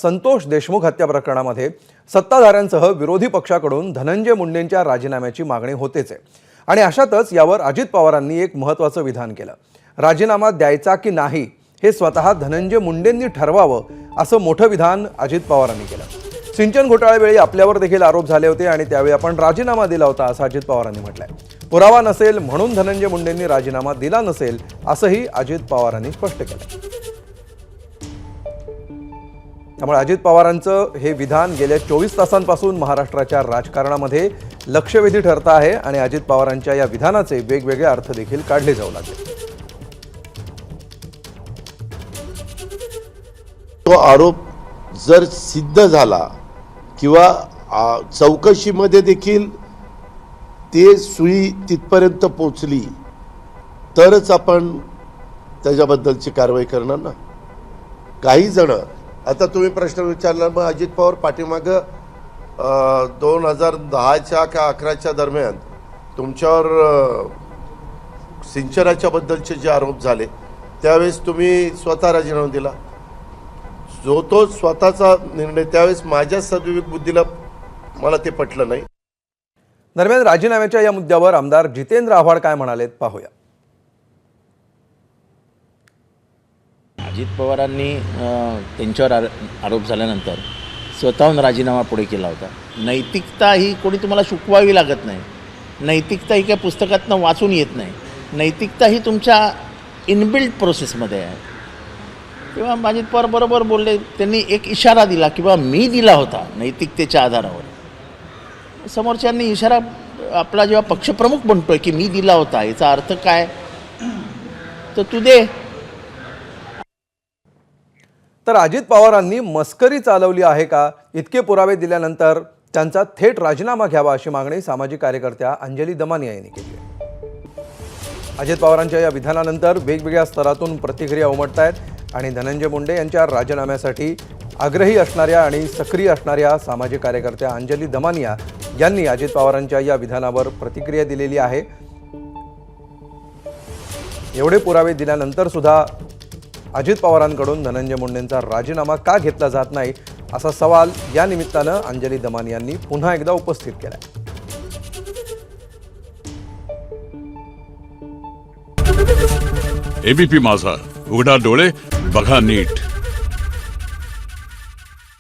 संतोष देशमुख हत्या प्रकरणामध्ये सत्ताधाऱ्यांसह विरोधी पक्षाकडून धनंजय मुंडेंच्या राजीनाम्याची मागणी होतेच आहे आणि अशातच यावर अजित पवारांनी एक महत्त्वाचं विधान केलं। राजीनामा द्यायचा की नाही हे स्वतः धनंजय मुंडेंनी ठरवावं असं मोठं विधान अजित पवारांनी केलं। सिंचन घोटाळ्यावेळी आपल्यावर देखील आरोप झाले होते आणि त्यावेळी आपण राजीनामा दिला होता असं अजित पवारांनी म्हटलंय। पुरावा नसेल म्हणून धनंजय मुंडेंनी राजीनामा दिला नसेल असंही अजित पवारांनी स्पष्ट केलं। त्यामुळे अजित पवारांचं हे विधान गेल्या 24 तासांपासून महाराष्ट्राच्या राजकारणामध्ये लक्षवेधी ठरत आहे आणि अजित पवारांच्या या विधानाचे वेगवेगळे अर्थ देखील काढले जाऊ लागले। तो आरोप जर सिद्ध झाला किंवा चौकशीमध्ये देखील ते सुई तिथपर्यंत पोहोचली तरच आपण त्याच्याबद्दलची कारवाई करणार ना। काही जण आता तुम्ही प्रश्न विचारला, मग अजित पवार पाठीमागं 2010च्या का 11च्या दरम्यान तुमच्यावर सिंचनाच्या बद्दलचे जे आरोप झाले त्यावेळेस तुम्ही स्वतः राजीनामा दिला। जो तो स्वतःचा निर्णय, त्यावेळेस माझ्या सद्विवेक बुद्धीला मला ते पटलं नाही। दरम्यान राजीनाम्याच्या या मुद्द्यावर आमदार जितेंद्र आव्हाड काय म्हणालेत पाहूया। अजित पवारांनी त्यांच्यावर आरोप झाल्यानंतर स्वतःहून राजीनामा पुढे केला होता। नैतिकता ही कोणी तुम्हाला शिकवावी लागत नाही, नैतिकता ही काय पुस्तकातनं वाचून येत नाही, नैतिकता ही तुमच्या इनबिल्ट प्रोसेसमध्ये आहे। तेव्हा अजित पवार बरोबर बोलले, त्यांनी एक इशारा दिला किंवा मी दिला होता नैतिकतेच्या आधारावर। समोरच्यांनी इशारा आपला जेव्हा पक्षप्रमुख बनतोय की मी दिला होता, याचा अर्थ काय, तर तू दे। तर अजित पवारांनी मस्करी चालवली आहे का? इतके पुरावे दिल्यानंतर त्यांचा थेट राजीनामा घ्यावा अशी मागणी सामाजिक कार्यकर्त्या अंजली दमानिया यांनी केली आहे। अजित पवारांच्या या विधानानंतर वेगवेगळ्या स्तरातून प्रतिक्रिया उमटत आहेत आणि धनंजय मुंडे यांच्या राजीनाम्यासाठी आग्रही असणाऱ्या आणि सक्रिय असणाऱ्या सामाजिक कार्यकर्त्या अंजली दमानिया यांनी अजित पवारांच्या या विधानावर प्रतिक्रिया दिलेली आहे। एवढे पुरावे दिल्यानंतर सुद्धा अजित पवारांकडून धनंजय मुंडेंचा राजीनामा का घेतला जात नाही असा सवाल या निमित्तानं अंजली दमानियांनी पुन्हा एकदा उपस्थित केला। एबीपी माझा, उघडा डोळे बघा नीट।